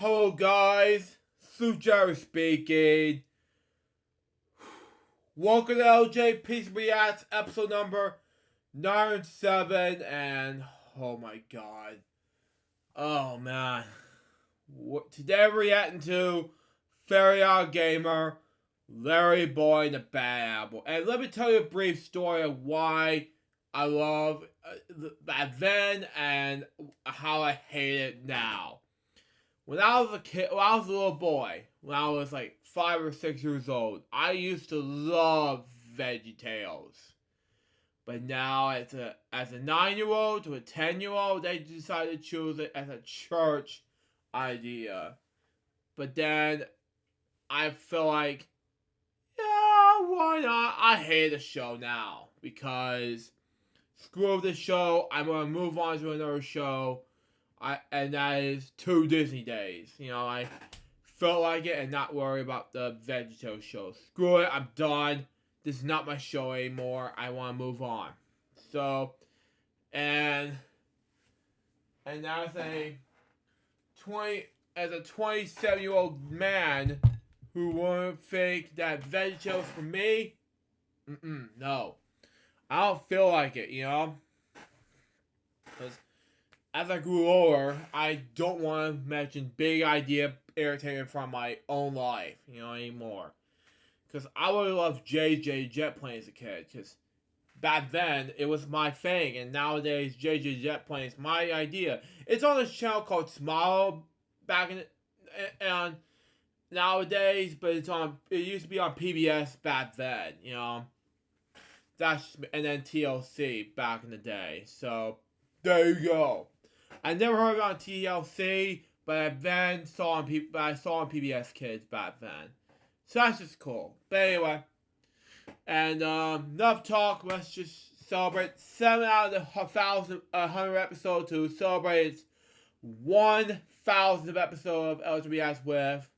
Hello guys, Jerry speaking. Welcome to LJPCBM episode number 97, and oh my god. Oh man. Today we're reacting to OddGamer, LarryBoy, and the Bad Apple. And let me tell you a brief story of why I love back then and how I hate it now. When I was a kid, when I was a little boy, when I was like 5 or 6 years old, I used to love VeggieTales. But now, as a 9-year-old to a 10-year-old, they decided to choose it as a church idea. But then, I feel like, yeah, why not? I hate the show now because screw the show. I'm gonna move on to another show. And that is 2 Disney days. You know, I felt like it and not worry about the VeggieTales show. Screw it, I'm done. This is not my show anymore. I want to move on. So, and as a 27-year-old man who won't think that VeggieTales for me, no. I don't feel like it, you know? Because as I grew older, I don't want to mention big idea irritating from my own life, you know, anymore. Because I would have loved JJ Jet Plane as a kid, because back then, it was my thing, and nowadays, JJ Jet Plane is my idea. It's on this channel called Smile back in and nowadays, but it used to be on PBS back then, you know. And then TLC back in the day, so there you go. I never heard it on TLC, but I saw on PBS Kids back then. So that's just cool. But anyway, and enough talk. Let's just celebrate 7 out of the 100 episode to celebrate its 1,000th episode of LJPCBM with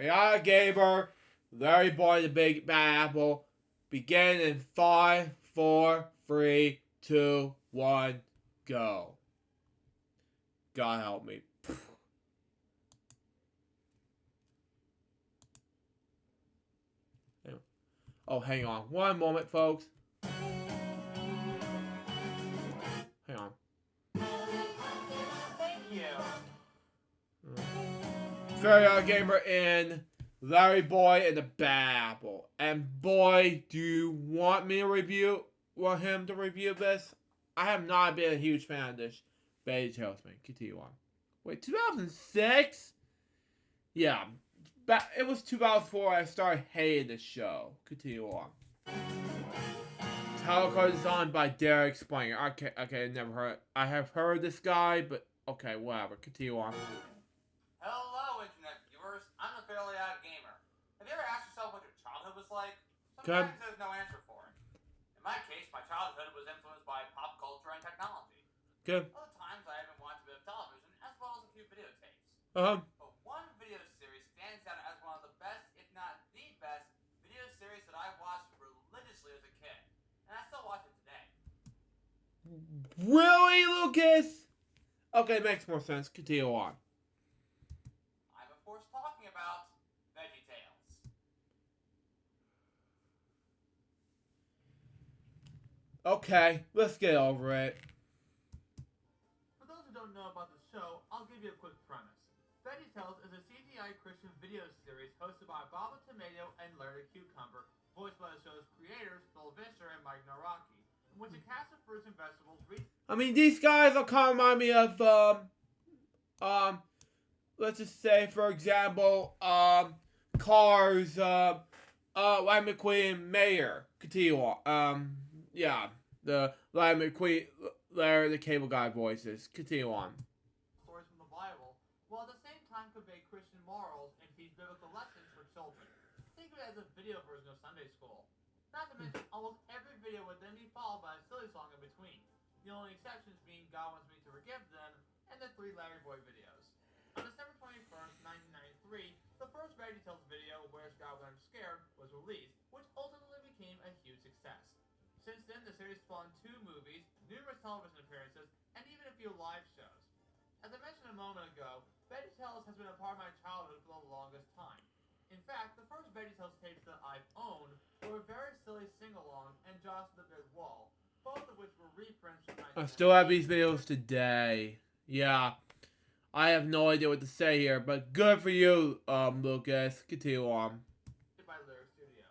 OddGamer, LarryBoy, the Big Bad Apple. Begin in 5, 4, 3, 2, 1, go. God help me. Oh, hang on. One moment, folks. Hang on. Thank you. OddGamer and LarryBoy and the Bad Apple. And boy, do you want me to him to review this? I have not been a huge fan of this VeggieTales thing. Continue on. Wait, 2006? Yeah. It was 2004 I started hating this show. Continue on. Title card designed by Derek Springer. Okay, never heard. I have heard this guy, but okay, whatever. Continue on. Hello, internet viewers. I'm the Fairly Odd Gamer. Have you ever asked yourself what your childhood was like? Okay. Sometimes there's no answer for it. In my case, my childhood was influenced by pop culture and technology. Good. Other times, I even watched a bit of television, as well as a few videotapes. But one video series stands out as one of the best, if not the best, video series that I watched religiously as a kid. And I still watch it today. Really, Lucas? Okay, makes more sense. Continue on. I'm, of course, talking about VeggieTales. Okay, let's get over it. For those who don't know about the show, I'll give you a quick premise. VeggieTales is a CGI Christian video series hosted by Bob the Tomato and Larry the Cucumber, voiced by the show's creators, Phil Vischer and Mike Nawrocki, in which a cast of fruits and vegetables I mean, these guys will kind of remind me of, let's just say, for example, Cars, Lightning McQueen, Mayor. Continue on. Yeah, the Lightning McQueen, Larry the Cable Guy voices. Continue on. stories from the Bible, while at the same time convey Christian morals and teach biblical lessons for children. Think of it as a video version of Sunday School. Not to mention, almost every video would then be followed by a silly song in between. The only exceptions being God Wants Me to Forgive Them and the 3 LarryBoy videos. On December 21st, 1993, the first VeggieTales video, Where's God When I'm Scared, was released, which ultimately became a huge success. Since then, the series spawned 2 movies, numerous television appearances, and even a few live shows. As I mentioned a moment ago, VeggieTales has been a part of my childhood for the longest time. In fact, the first VeggieTales tapes that I've owned were a very silly sing-along and Joss the Big Wall, both of which were reprints from I still have 1998. these videos today. Yeah. I have no idea what to say here, but good for you, Lucas. Continue on. By Lyric Studios.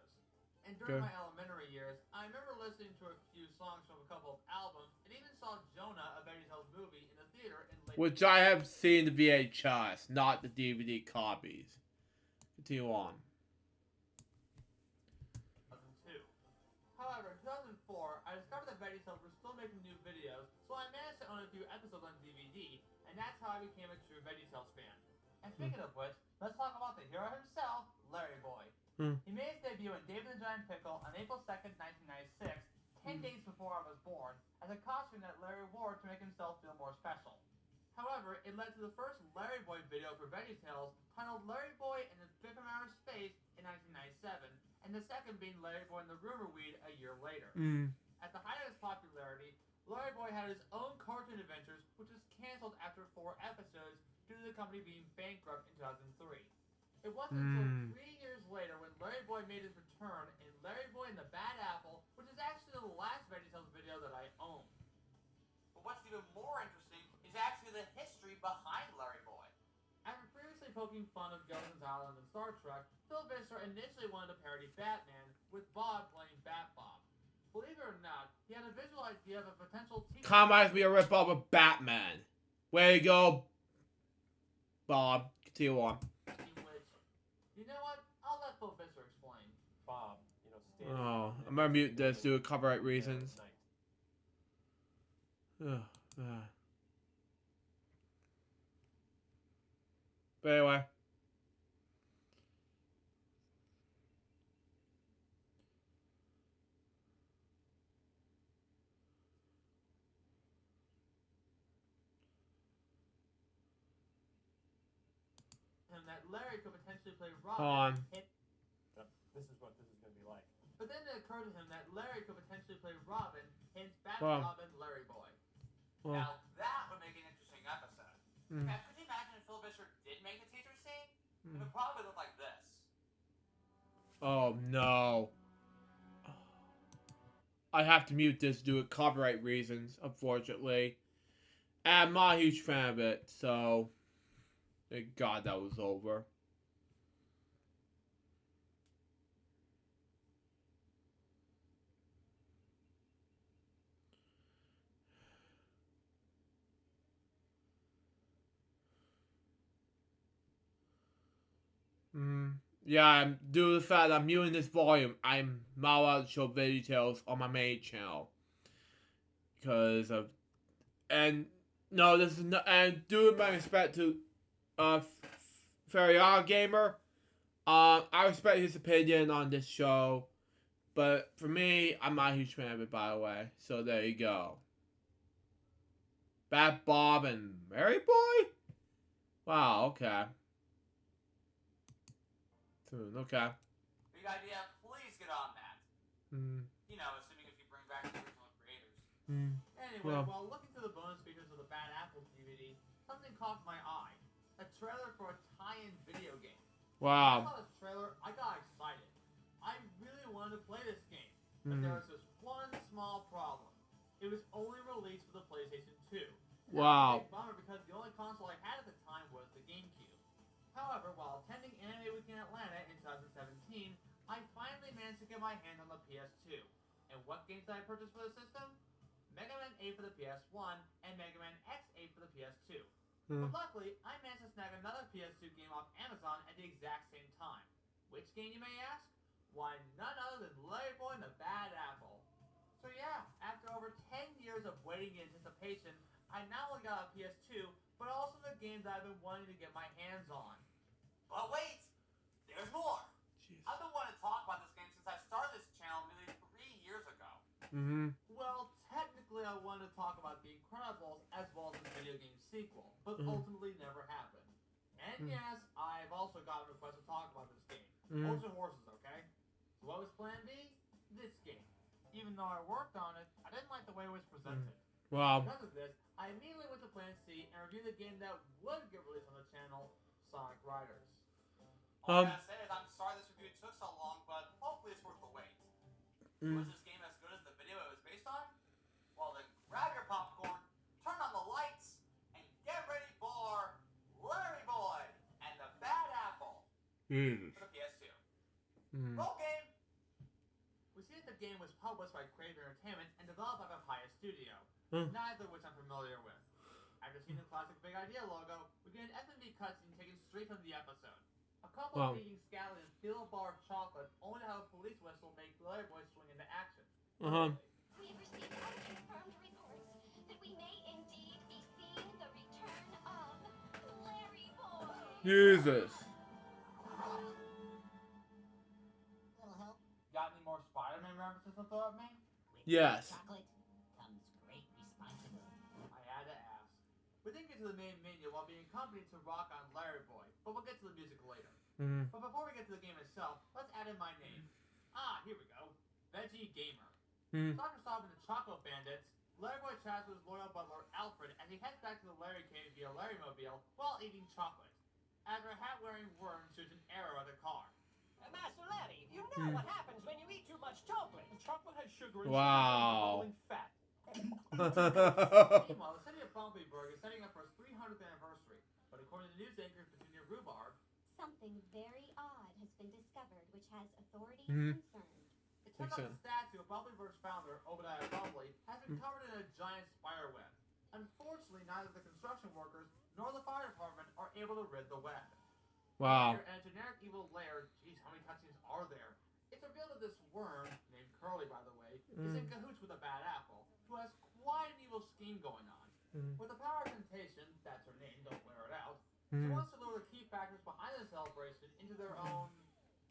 And during Okay. my elementary years, I remember listening to a few songs from a couple of albums, and even saw Jonah, a VeggieTales movie, in the theater in late. Which I have seen the VHS, not the DVD copies. Continue on. 2002. However, in 2004, I discovered that VeggieTales were still making new videos, so I managed to own a few episodes on DVD, and that's how I became a true VeggieTales fan. And speaking of which, let's talk about the hero himself, LarryBoy. He made his debut in David the Giant Pickle on April 2nd, 1996, 10 days before I was born, as a costume that Larry wore to make himself feel more special. However, it led to the first LarryBoy video for VeggieTales, titled LarryBoy and the Fifth from Outer Space in 1997, and the second being LarryBoy and the Rumor Weed a year later. At the height of his popularity, LarryBoy had his own cartoon adventures, which was cancelled after 4 episodes due to the company being bankrupt in 2003. It wasn't until 3 years later when LarryBoy made his return in LarryBoy and the Bad Apple, which is actually the last VeggieTales video that I own. But what's even more interesting is actually the history behind LarryBoy. After previously poking fun of Gilligan's Island and Star Trek, Phil Visser initially wanted to parody Batman, with Bob playing Bat Bob. Believe it or not, he had a visual idea of a potential TV... Reminds me of a rip-off of Batman. Way to go, Bob. Continue on. You know what? I'll let Phil Visser explain. Bob, Oh, I'm gonna mute this due to copyright reasons. But anyway. And that Larry could potentially play Robin. Hold on. This is what this is going to be like. But then it occurred to him that Larry could potentially play Robin, hence Batman Robin, LarryBoy. Now that would make an interesting episode. Now, could you imagine if Phil Visser did make the teacher scene? It would probably look like this. Oh no. I have to mute this due to copyright reasons, unfortunately. And I'm not a huge fan of it, so thank God that was over. Yeah, due to the fact that I'm muting this volume, I'm not allowed to show VeggieTales on my main channel. Because of... And, no, this is not... And due to my respect to... OddGamer, I respect his opinion on this show. But, for me, I'm not a huge fan of it, by the way. So, there you go. Bat Bob and LarryBoy? Wow, okay. Okay. Big idea, please get on that. You know, assuming if you bring back the original creators. Anyway, while looking through the bonus features of the Bad Apple DVD, something caught my eye. A trailer for a tie-in video game. Wow. When I saw this trailer, I got excited. I really wanted to play this game. But there was this one small problem. It was only released for the PlayStation 2. Wow. That was a big bummer because the only console I had at the time was the GameCube. However, while attending Anime Week in Atlanta in 2017, I finally managed to get my hands on the PS2. And what games did I purchase for the system? Mega Man 8 for the PS1 and Mega Man X8 for the PS2. But luckily, I managed to snag another PS2 game off Amazon at the exact same time. Which game, you may ask? Why, none other than LarryBoy and the Bad Apple. So yeah, after over 10 years of waiting in anticipation, I not only got a PS2, but also the games that I've been wanting to get my hands on. But wait! There's more! Jeez. I've been wanting to talk about this game since I started this channel nearly 3 years ago. Well, technically I wanted to talk about The Incredibles as well as the video game sequel, but ultimately never happened. And yes, I've also gotten requests to talk about this game. Hold your horses, okay? So what was plan B? This game. Even though I worked on it, I didn't like the way it was presented. Wow. Because of this, I immediately went to Plan C and reviewed the game that would get released on the channel, Sonic Riders. All I gotta say is I'm sorry this review took so long, but hopefully it's worth the wait. Was this game as good as the video it was based on? Well then grab your popcorn, turn on the lights, and get ready for LarryBoy and the Bad Apple Jesus. for the PS2. Mm. Roll game! We see that the game was published by Crave Entertainment and developed by Papaya Studio, Hmm. neither of which I'm familiar with. After seeing the classic Big Idea logo, we get an FMV cutscene taken straight from the episode. A couple Wow. eating scallions steal a bar of chocolate, only to have a police whistle make LarryBoy swing into action. Uh-huh. We've received unconfirmed reports that we may indeed be seeing the return of LarryBoy. Jesus. Little help? Got any more Spider-Man references to throw at me? With Yes. chocolate comes great responsibility. I had to ask. We didn't get to the main menu while being accompanied to Rock on LarryBoy, but we'll get to the music later. Mm. But before we get to the game itself, let's add in my name. Ah, here we go. Veggie Gamer. Mm. So after solving the Choco Bandits, LarryBoy chats with his loyal butler Alfred as he heads back to the Larry Cave via Larrymobile while eating chocolate. After a hat-wearing worm shoots an arrow at the car. Master Larry, you know what happens when you eat too much chocolate. Chocolate has sugar and Wow. sugar is fat. Meanwhile, the city of Bumbleberg is setting up for its 300th anniversary, but according to news anchor Petunia Rhubarb, Something very odd has been discovered which has authorities Mhm. concerned. it turns Makes out the statue of Bumbleberg's founder, Obadiah Bumbley, has been covered in a giant spider web. Unfortunately, neither the construction workers nor the fire department are able to rid the web. Wow. Later, in a generic evil lair, geez, how many cutscenes are there? It's revealed that this worm, named Curly by the way, is in cahoots with a bad apple, who has quite an evil scheme going on. With the power of temptation, that's her name, don't wear it out, she wants to lure the key factors behind the celebration into their own,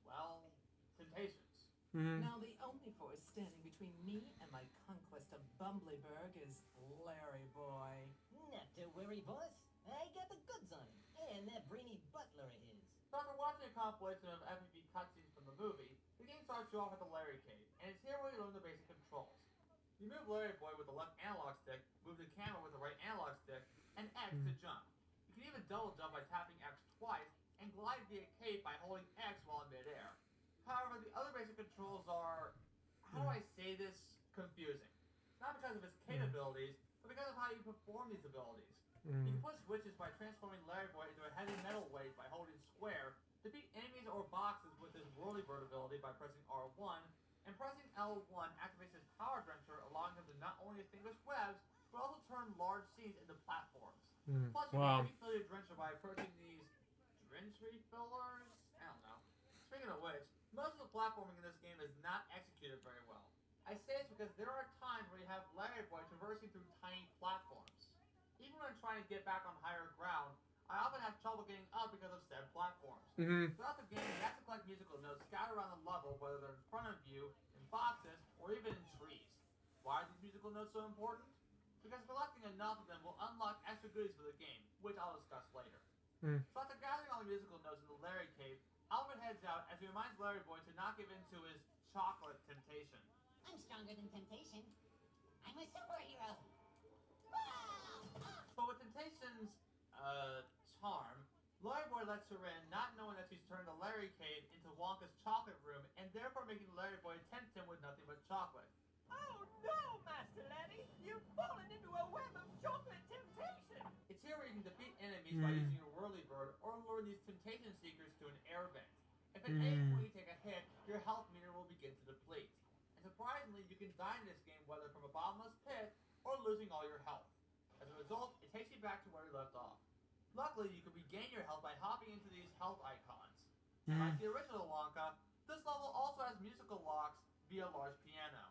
well, temptations. Now the only force standing between me and my conquest of Bumbleberg is LarryBoy. Not to worry, boss. I got the goods on him. And that brainy butler of his. So after watching a compilation of FMV cutscenes from the movie, the game starts you off at the Larry Cave, and it's here where you learn the basic controls. You move LarryBoy with the left analog stick, move the camera with the right analog stick, and X to jump. You can even double jump by tapping X twice, and glide via cape by holding X while in midair. However, the other basic controls are, how do I say this, confusing. Not because of his capabilities, but because of how you perform these abilities. You can push switches by transforming LarryBoy into a heavy metal weight by holding square, defeat enemies or boxes with his whirlybird ability by pressing R1, and pressing L1 activates his power drencher, allowing him to not only extinguish webs, but also turn large scenes into platforms. Plus, you Wow. can refill your drencher by approaching these drench refillers? I don't know. Speaking of which, most of the platforming in this game is not executed very well. I say this because there are times where you have LarryBoy traversing through tiny platforms. Even when I'm trying to get back on higher ground, I often have trouble getting up because of said platforms. Throughout the game, you have to collect musical notes scattered around the level, whether they're in front of you, in boxes, or even in trees. Why are these musical notes so important? Because collecting enough of them will unlock extra goodies for the game, which I'll discuss later. So after gathering all the musical notes in the Larry Cave, Alfred heads out as he reminds LarryBoy to not give in to his chocolate temptation. I'm stronger than temptation. I'm a superhero. But with Temptation's, charm, LarryBoy lets her in, not knowing that she's turned the Larry Cave into Wonka's chocolate room, and therefore making LarryBoy tempt him with nothing but chocolate. Oh no, Master Larry! You've fallen into a web of chocolate temptation! It's here where you can defeat enemies by using your whirlybird, or lure these temptation seekers to an air vent. If at any point you take a hit, your health meter will begin to deplete. And surprisingly, you can die in this game whether from a bottomless pit, or losing all your health. As a result, it takes you back to where you left off. Luckily, you can regain your health by hopping into these health icons. And like the original Wonka, this level also has musical locks via large piano.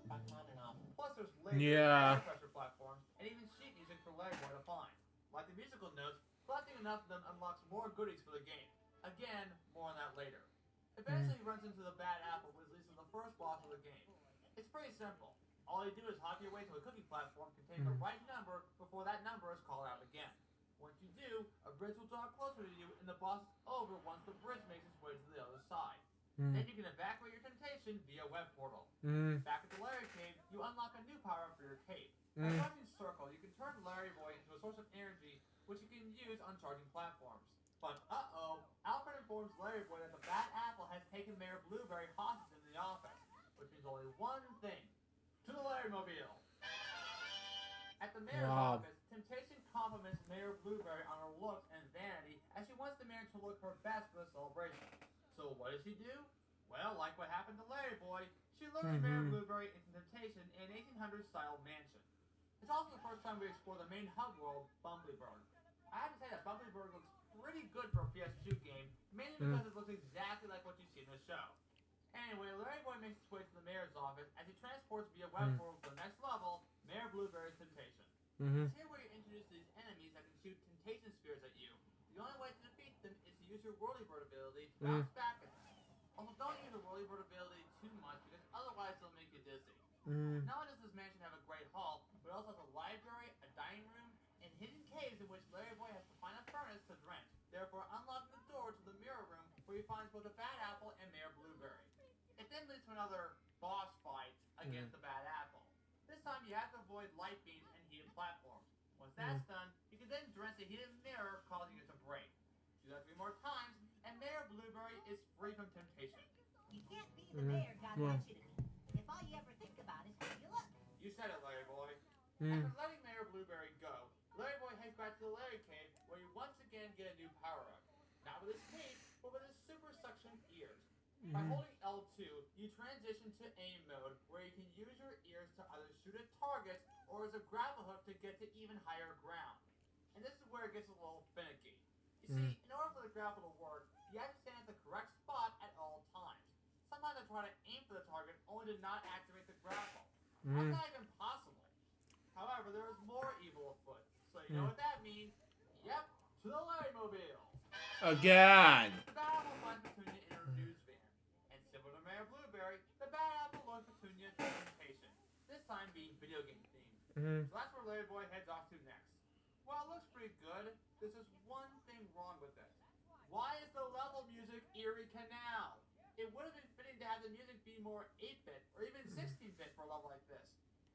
Back on and off. Plus there's laser Yeah. and pressure platforms, and even sheet music for LarryBoy to find. Like the musical notes, collecting enough of them unlocks more goodies for the game. Again, more on that later. Eventually he runs into the Bad Apple, which leads to the first boss of the game. It's pretty simple. All you do is hop your way to a cookie platform containing the right number before that number is called out again. Once you do, a bridge will draw closer to you and the boss is over once the bridge makes its way to the other side. Then you can evacuate your temptation via web portal. Back at the Larry Cave, you unlock a new power for your cape. By pressing circle, you can turn LarryBoy into a source of energy which you can use on charging platforms. But Alfred informs LarryBoy that the bad apple has taken Mayor Blueberry hostage in the office, which means only one thing: to the Larrymobile. At the mayor's office, Temptation compliments Mayor Blueberry on her looks and vanity as she wants the mayor to look her best for the celebration. So what does she do? Well, like what happened to LarryBoy, she lures Mayor Blueberry into Temptation in an 1800s style mansion. It's also the first time we explore the main hub world, Bumbleberg. I have to say that Bumbleberg looks pretty good for a PS2 game, mainly because it looks exactly like what you see in the show. Anyway, LarryBoy makes his way to the mayor's office as he transports via web portal to the next level, Mayor Blueberry's Temptation. It's here where you're introduced to these enemies that can shoot Temptation Spears at you. The only way to defeat them is to use your Whirlybird ability to bounce back at them. Also, don't use the Whirlybird ability too much because otherwise it'll make you dizzy. Not only does this mansion have a great hall, but it also has a library, a dining room, and hidden caves in which LarryBoy has to find a furnace to drench, therefore unlocking the door to the mirror room where he finds both the Bad Apple and Mayor Blueberry. It then leads to another boss fight against the Bad Apple. This time you have to avoid light beams and heated platforms. Once that's done, you can then drench the heated mirror, causing it to break. Do that 3 more times, and Mayor Blueberry is free from temptation. You can't be the mayor, God wants you to be. If all you ever think about is how you look. You said it, LarryBoy. After letting Mayor Blueberry go, LarryBoy heads back to the Larry Cave, where you once again get a new power-up. Not with his cape, but with his super suction ears. By holding L2, you transition to aim mode, where you can use your ears to either shoot at targets or as a grapple hook to get to even higher ground. And this is where it gets a little finicky. You see, in order for the grapple to work, you have to stand at the correct spot at all times. Sometimes I try to aim for the target only to not activate the grapple. That's not even possible. However, there is more evil afoot. So you know what that means? Yep, to the Larrymobile. Again. The Bad Apple finds Petunia in her news van. And similar to Mayor Blueberry, the Bad Apple lures Petunia to Temptation. This time being video game themed. So that's where LarryBoy heads off to next. Well, it looks pretty good. There's just one thing wrong with it. Why is the level music Erie Canal? It would have been fitting to have the music be more 8-bit or even 16-bit for a level like this.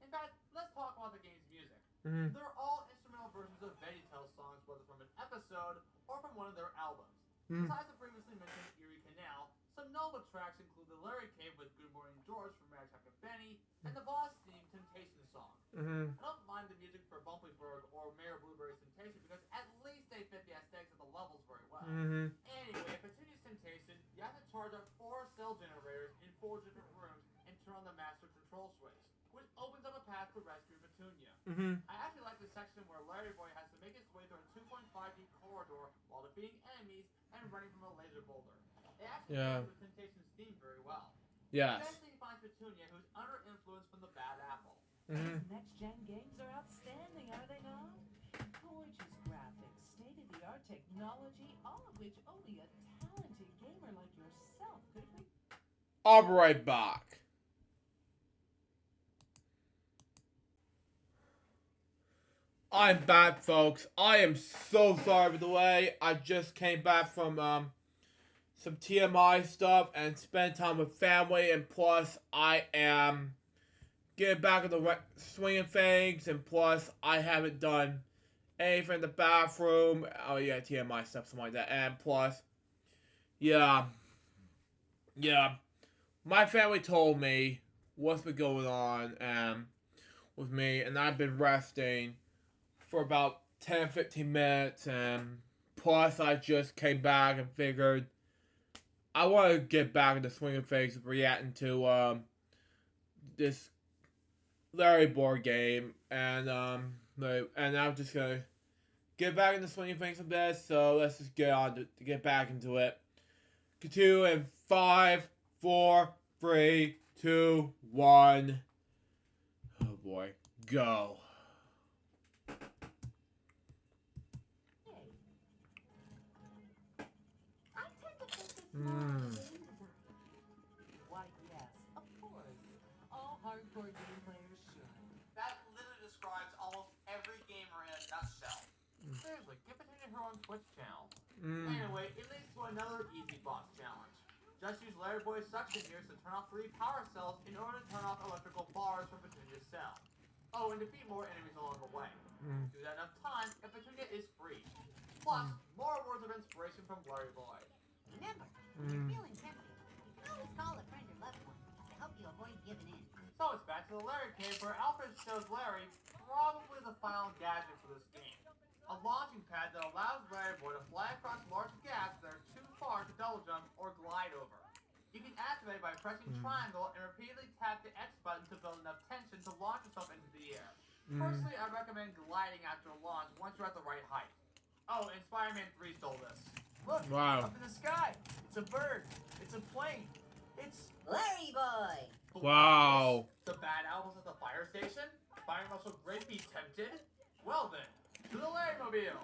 In fact, let's talk about the game's music. They're all instrumental versions of VeggieTales songs, whether from an episode or from one of their albums. Besides the previously mentioned Erie Canal, some notable tracks include the Larry Cave with Good Morning George from Ragtime and Benny, and the boss theme Temptation song. I don't mind the music for Bumbleberg or Mayor Blueberry's Temptation because at least they fit the aesthetics of the levels very well. Anyway, if Petunia's Temptation, you have to charge up 4 cell generators in 4 different rooms and turn on the master control switch, which opens up a path to rescue Petunia. I actually like the section where LarryBoy has to make his way through a 2.5D corridor while defeating enemies and running from a laser boulder. It actually fits with Temptation's theme very well. Yes. Eventually he finds Petunia, who's under influence from the Bad Apple. These next-gen games are outstanding, are they not? Gorgeous graphics, state-of-the-art technology, all of which only a talented gamer like yourself could appreciate. I'll be right back. I'm back, folks. I am so sorry for the delay. I just came back from some TMI stuff and spent time with family, and plus I am getting back in the swing of things, and plus I haven't done anything in the bathroom. Oh yeah, TMI stuff, something like that, and plus, yeah, my family told me what's been going on with me, and I've been resting for about 10-15 minutes, and plus I just came back and figured I want to get back in the swing of things, reacting to this LarryBoy game, and I'm just gonna get back in the swing of things a bit. So let's just get back into it. Continue in 5, 4, 3, 2, 1. Oh boy, go. Why, yes, of course. All hardcore game players should. That literally describes almost every gamer in a nutshell. Seriously, give Petunia her own Twitch channel. Anyway, it leads to another easy boss challenge. Just use LarryBoy's suction ears to turn off 3 power cells in order to turn off electrical bars from Petunia's cell. Oh, and defeat more enemies along the way. Do that enough times, and Petunia is free. Plus, more words of inspiration from LarryBoy. Remember, when you're feeling tempted, you can always call a friend or loved one to help you avoid giving in. So it's back to the Larry Cave, where Alfred shows Larry probably the final gadget for this game. A launching pad that allows LarryBoy to fly across large gaps that are too far to double jump or glide over. You can activate it by pressing triangle and repeatedly tap the X button to build enough tension to launch yourself into the air. Personally, I recommend gliding after a launch once you're at the right height. Oh, and Spider-Man 3 stole this. Look, Wow. up in the sky. It's a bird. It's a plane. It's LarryBoy! Wow. The bad apples at the fire station? Fire Marshal Great be tempted? Well then, to the Larrymobile!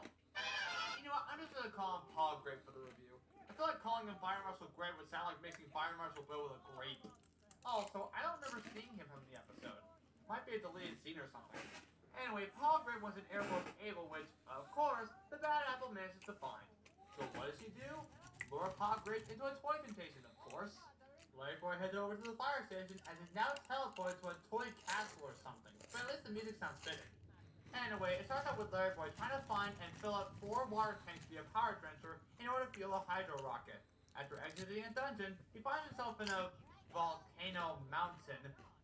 You know what, I'm just gonna call him Paul Grape for the review. I feel like calling him Fire Marshal Grape would sound like mixing Fire Marshal Bill with a grape. Also, I don't remember seeing him from the episode. Might be a deleted scene or something. Anyway, Paul Grape was an Air Force Able, which, of course, the bad apple manages to find. So what does he do? Lure Paul Grape into a toy temptation, of course. LarryBoy heads over to the fire station and is now teleported to a toy castle or something. But at least the music sounds fitting. Anyway, it starts out with LarryBoy trying to find and fill up 4 water tanks via power trencher in order to fuel a hydro rocket. After exiting a dungeon, he finds himself in a volcano mountain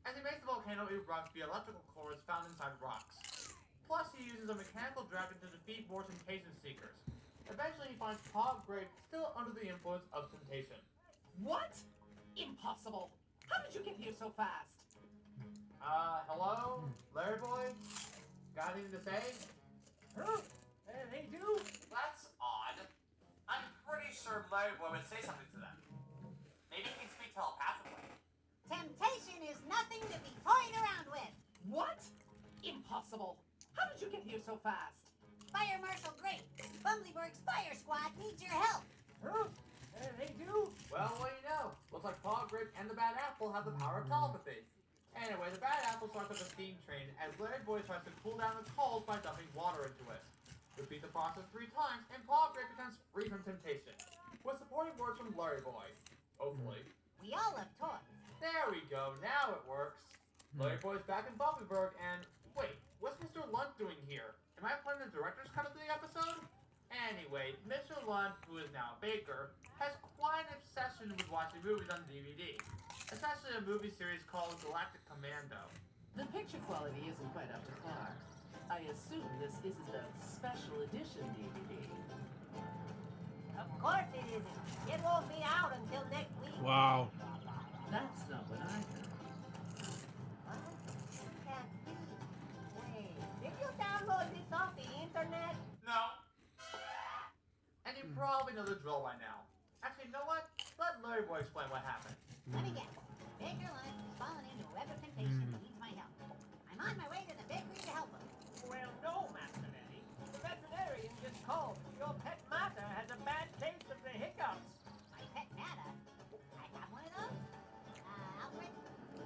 as he makes the volcano erupt via electrical cords found inside rocks. Plus, he uses a mechanical dragon to defeat more temptation seekers. Eventually, he finds Paul Grape still under the influence of temptation. What? Impossible. How did you get here so fast? Hello? LarryBoy? Got anything to say? huh? They do. That's odd. I'm pretty sure LarryBoy would say something to them. Maybe he can speak telepathically. Temptation is nothing to be toyed around with. What? Impossible. How did you get here so fast? Fire Marshal Great, Bumbleberg's fire squad needs your help. Huh? They do. Well, what do you know? Looks like Paul Grape and the Bad Apple have the power of telepathy. Anyway, the Bad Apple starts up a steam train as LarryBoy tries to cool down the coals by dumping water into it. Repeat the process 3 times, and Paul Grape becomes free from temptation. With supporting words from LarryBoy. Hopefully. We all love toys. There we go, now it works. LarryBoy's back in Bumbleberg, and wait, what's Mr. Lunt doing here? Am I playing the director's cut of the episode? Anyway, Mr. Lunt, who is now a baker, has quite an obsession with watching movies on DVD. Especially a movie series called Galactic Commando. The picture quality isn't quite up to par. I assume this isn't a special edition DVD. Of course it isn't. It won't be out until next week. Wow. That's not what I heard. What? Can't be. Wait, did you download this off the internet? No. And you probably know the drill by now. Actually, you know what? Let LarryBoy explain what happened. Let me guess. Baker Lunch has fallen into a web of temptation and needs my help. I'm on my way to the bakery to help him. Well, no, Master Eddie. The veterinarian just called. Your pet Mata has a bad case of the hiccups. My pet Nana? I have one of those? Alfred?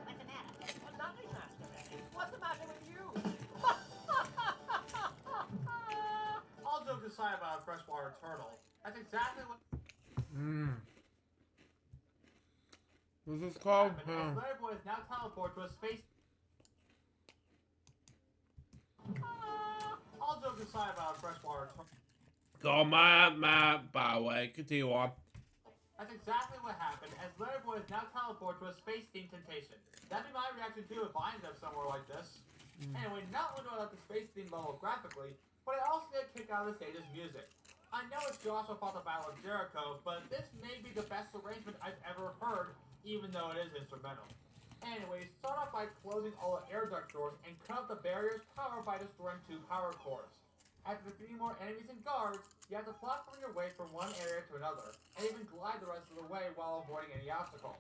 What's the matter? Well, nothing, Master Eddie. What's the matter with you? All jokes aside about a freshwater turtle, that's exactly what What's this called? happened as LarryBoy is now teleported to a space. All jokes aside about a freshwater turtle. Go, by the way, continue on. That's exactly what happened as LarryBoy is now teleported to a space-themed temptation. That'd be my reaction too if I ended up somewhere like this. Anyway, not only do I like the space-themed level graphically, but I also get a kick out of the stage's music. I know it's Joshua fought the Battle of Jericho, but this may be the best arrangement I've ever heard, even though it is instrumental. Anyway, start off by closing all the air duct doors and cut out the barrier's power by destroying 2 power cores. After defeating more enemies and guards, you have to platform your way from one area to another, and even glide the rest of the way while avoiding any obstacles.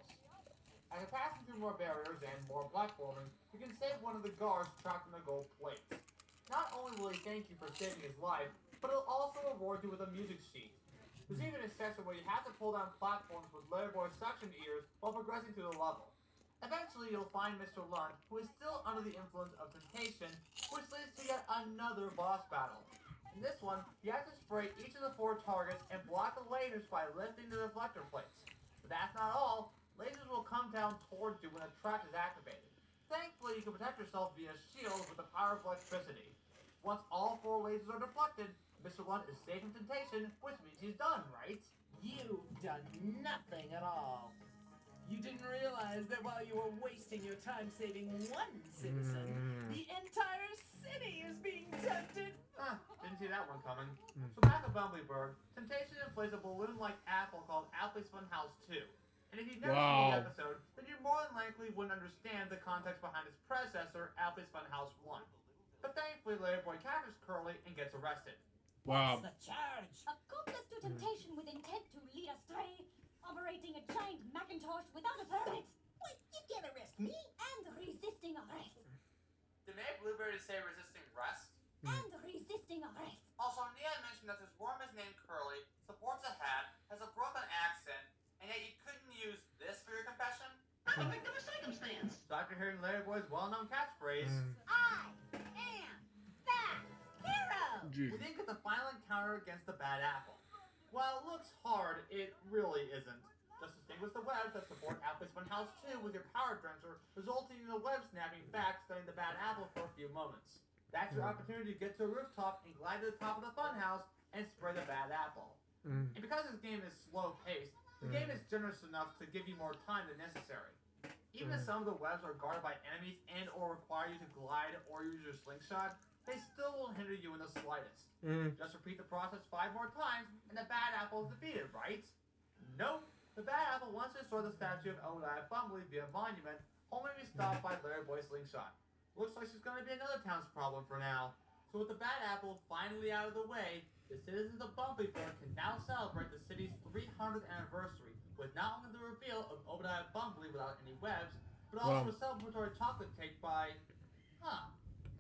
After passing through more barriers and more platforming, you can save one of the guards trapped in a gold plate. Not only will he thank you for saving his life, but he'll also reward you with a music sheet. There's even a section where you have to pull down platforms with LarryBoy suction ears while progressing through the level. Eventually, you'll find Mr. Lunt, who is still under the influence of temptation, which leads to yet another boss battle. In this one, you have to spray each of the 4 targets and block the lasers by lifting the deflector plates. But that's not all. Lasers will come down towards you when a trap is activated. Thankfully, you can protect yourself via shields with the power of electricity. Once all 4 lasers are deflected, Mr. Lunt is safe from temptation, which means he's done, right? You've done nothing at all. You didn't realize that while you were wasting your time saving one citizen, the entire city is being tempted. Didn't see that one coming. So back at Bumbleberg, Temptation inflates a balloon-like apple called Apple's Funhouse 2. And if you've never seen the episode, then you more than likely wouldn't understand the context behind its predecessor, Apple's Funhouse 1. But thankfully, LarryBoy captures Curly and gets arrested. What's the charge? Accomplice to temptation with intent to lead astray, operating a giant Macintosh without a permit. Wait, you can't arrest me. And resisting arrest. Did May Blueberry say resisting arrest? And resisting arrest. Also, Nia mentioned that this worm is named Curly, supports a hat, has a broken accent, and yet you couldn't use this for your confession? Nothing like the circumstance. So after hearing LarryBoy's well-known catchphrase, I am that hero. we then get the final encounter against the Bad Apple. While it looks hard, it really isn't. Just distinguish the webs that support Apple's Funhouse 2 with your power drencher, resulting in the web snapping back, stunning the Bad Apple for a few moments. That's your opportunity to get to a rooftop and glide to the top of the funhouse and spray the Bad Apple. And because this game is slow-paced, the game is generous enough to give you more time than necessary. Even if some of the webs are guarded by enemies and or require you to glide or use your slingshot, they still won't hinder you in the slightest. Just repeat the process 5 more times and the Bad Apple is defeated, right? Nope. The Bad Apple wants to restore the statue of Obadiah Bumblebee via monument, only to be stopped by LarryBoy's slingshot. Looks like she's going to be another town's problem for now. So with the Bad Apple finally out of the way, the citizens of Bumbleberg can now celebrate the city's 300th anniversary with not only the reveal of Obadiah Bumblebee without any webs, but also a celebratory chocolate cake by...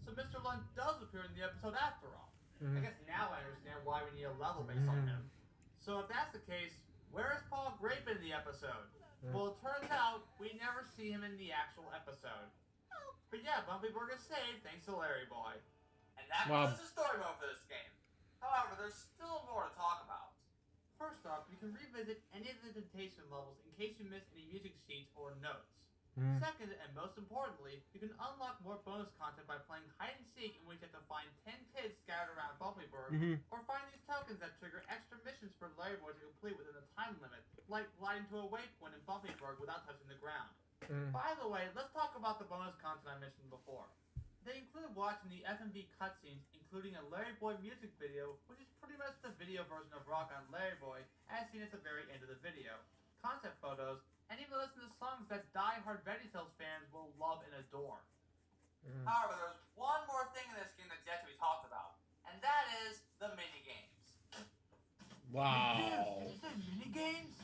So Mr. Lunt does appear in the episode after all. I guess now I understand why we need a level based on him. So if that's the case, where is Paul Grape in the episode? Well, it turns out we never see him in the actual episode. But yeah, Bumbleberg is saved thanks to LarryBoy. And that concludes the story mode for this game. However, there's still more to talk about. First off, you can revisit any of the temptation levels in case you missed any music sheets or notes. Second, and most importantly, you can unlock more bonus content by playing hide and seek, in which you have to find 10 kids scattered around Bumbleberg, or find these tokens that trigger extra missions for LarryBoy to complete within the time limit, like gliding to a waypoint in Bumbleberg without touching the ground. By the way, let's talk about the bonus content I mentioned before. They include watching the FMV cutscenes, including a LarryBoy music video, which is pretty much the video version of Rock on LarryBoy, as seen at the very end of the video, concept photos, and even listen to songs that die-hard VeggieTales fans will love and adore. However, there's one more thing in this game that's yet to be talked about, and that is the mini-games. Wow. Did you say mini-games?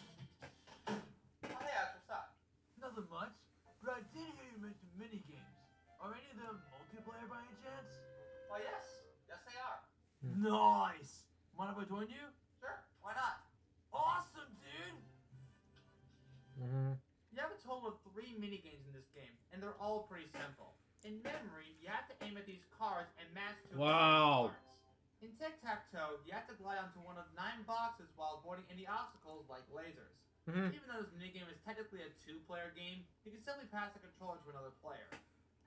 Oh yeah, what's up? Nothing much, but I did hear you mention mini-games. Are any of them multiplayer by any chance? Well, yes. Yes, they are. Nice! Mind if I join you? Sure, why not? Awesome, dude! You have a total of 3 minigames in this game, and they're all pretty simple. In memory, you have to aim at these cards and match 2 cards. In tic-tac-toe, you have to glide onto one of 9 boxes while avoiding any obstacles like lasers. Even though this minigame is technically a 2-player game, you can simply pass the controller to another player.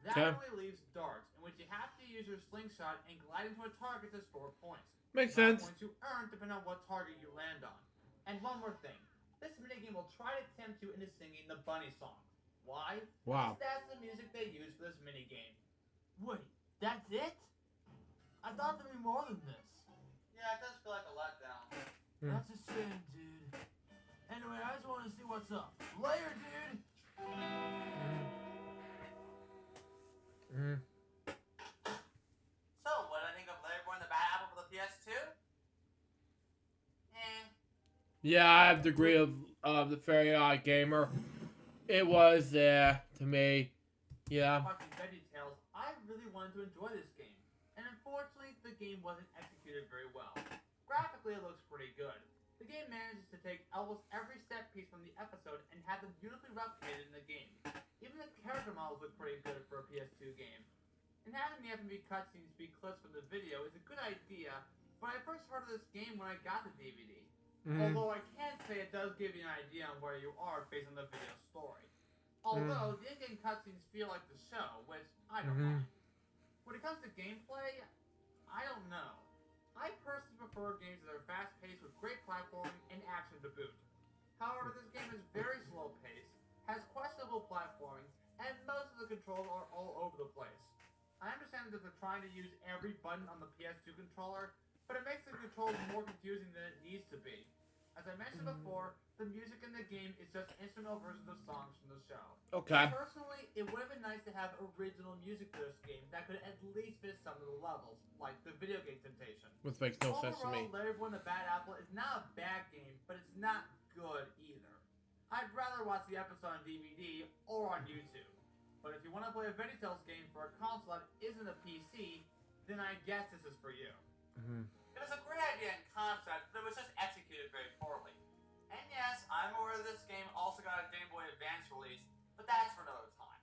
That only leaves darts, in which you have to use your slingshot and glide into a target to score points. Makes sense. Points you earn depending on what target you land on. And one more thing. This minigame will try to tempt you into singing the bunny song. Why? Wow. Because that's the music they use for this minigame. Wait, that's it? I thought there'd be more than this. Yeah, it does feel like a letdown. That's a shame, dude. Anyway, I just want to see what's up. Later, dude! So, what did I think of LarryBoy and the Bad Apple for the PS2? Yeah, I have the degree of the Very OddGamer. It was there to me. Yeah. Apart from VeggieTales, I really wanted to enjoy this game. And unfortunately, the game wasn't executed very well. Graphically, it looks pretty good. The game manages to take almost every set piece from the episode and have them beautifully replicated in the game. Even the character models look pretty good for a PS2 game. And having the FMV cutscenes be clips from the video is a good idea, but I first heard of this game when I got the DVD. Although I can say it does give you an idea on where you are based on the video story. Although the in-game cutscenes feel like the show, which I don't mind. When it comes to gameplay, I don't know. I personally prefer games that are fast-paced with great platforming and action to boot. However, this game is very slow-paced, has questionable platforming, and most of the controls are all over the place. I understand that they're trying to use every button on the PS2 controller, but it makes the controls more confusing than it needs to be. As I mentioned before, the music in the game is just instrumental versions of songs from the show. Okay. Personally, it would have been nice to have original music to this game that could at least fit some of the levels, like the video game Temptation. Which makes no sense to me. Overall, LarryBoy and the Bad Apple is not a bad game, but it's not good either. I'd rather watch the episode on DVD or on YouTube. But if you want to play a VeggieTales game for a console that isn't a PC, then I guess this is for you. It was a great idea and concept, but it was just executed very poorly. And yes, I'm aware this game also got a Game Boy Advance release, but that's for another time.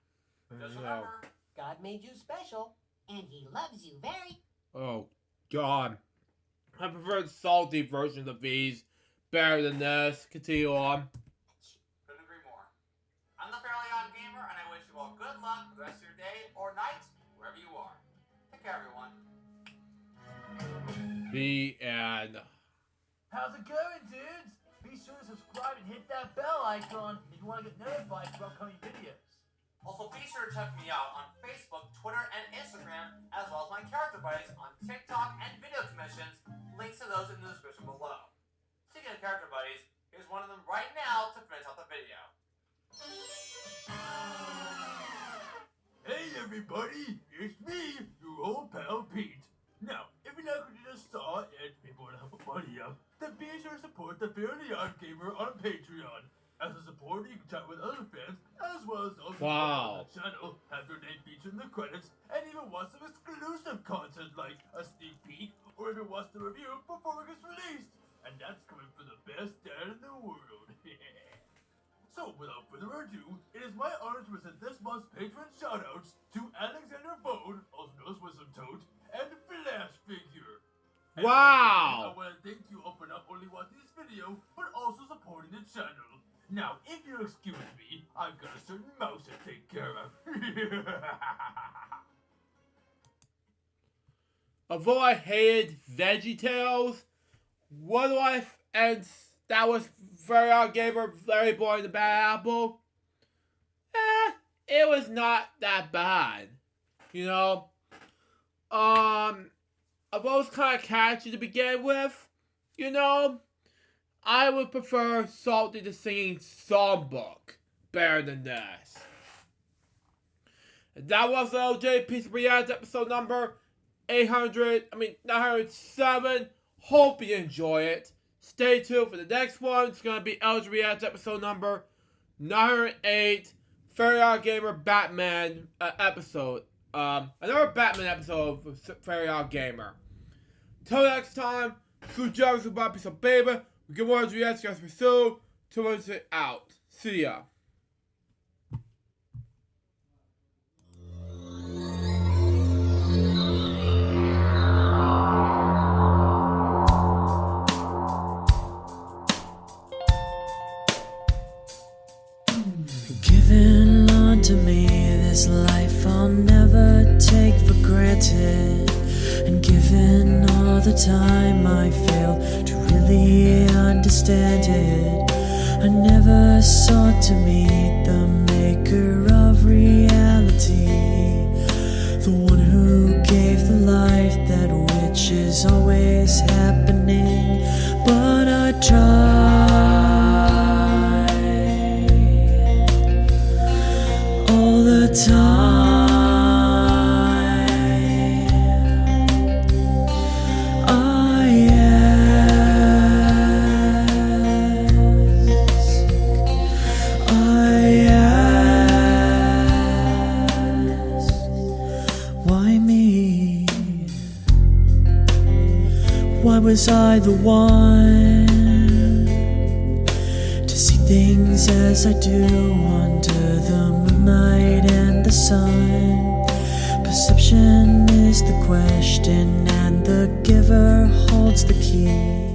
Just remember, God made you special, and he loves you very. Oh, God. I prefer the salty versions of these better than this. Continue on. couldn't agree more. I'm the Fairly Odd Gamer, and I wish you all good luck for the rest of your day or night, wherever you are. Take care, everyone. The end. How's it going, dudes? Be sure to subscribe and hit that bell icon if you want to get notified for upcoming videos. Also, be sure to check me out on Facebook, Twitter, and Instagram, as well as my character buddies on TikTok and video commissions. Links to those in the description below. Speaking of character buddies, here's one of them right now to finish off the video. Hey everybody, it's me, your old pal Pete. Now, if you like what you just saw and people want to help money out, then be sure to support the Fairly Odd Gamer on Patreon. As a supporter, you can chat with other fans, as well as also on the channel, have your name featured in the credits, and even watch some exclusive content like a sneak peek, or even watch the review before it gets released. And that's coming from the best dad in the world. So, without further ado, it is my honor to present this month's patron shoutouts to Alexander Bone, also known as Wisdom Toad, and Flash Figure. And Wow! I want to thank you all for not only watching this video, but also supporting the channel. Now, if you'll excuse me, I've got a certain mouse to take care of. Although I hated VeggieTales, and that was Very Odd Gamer, LarryBoy and the Bad Apple. It was not that bad. You know? Although it was kind of catchy to begin with, you know? I would prefer Salty the Singing Songbook better than this. And that was LJPCBM episode number 907. Hope you enjoy it. Stay tuned for the next one. It's going to be LJPCBM episode number 908. Very Odd Gamer Batman episode. Another Batman episode of Very Odd Gamer. Till next time, Sue Jarvis and Bobby So Baby. We get more reactions, guys. Pursue. 2 minutes out. See ya. Given unto me this life I'll never take for granted, and given all the time I failed to really understand it, I never sought to meet the maker of reality, the one who gave the life that which is always happening, but I tried all the time. Why was I the one to see things as I do under the moonlight and the sun? Perception is the question, and the giver holds the key.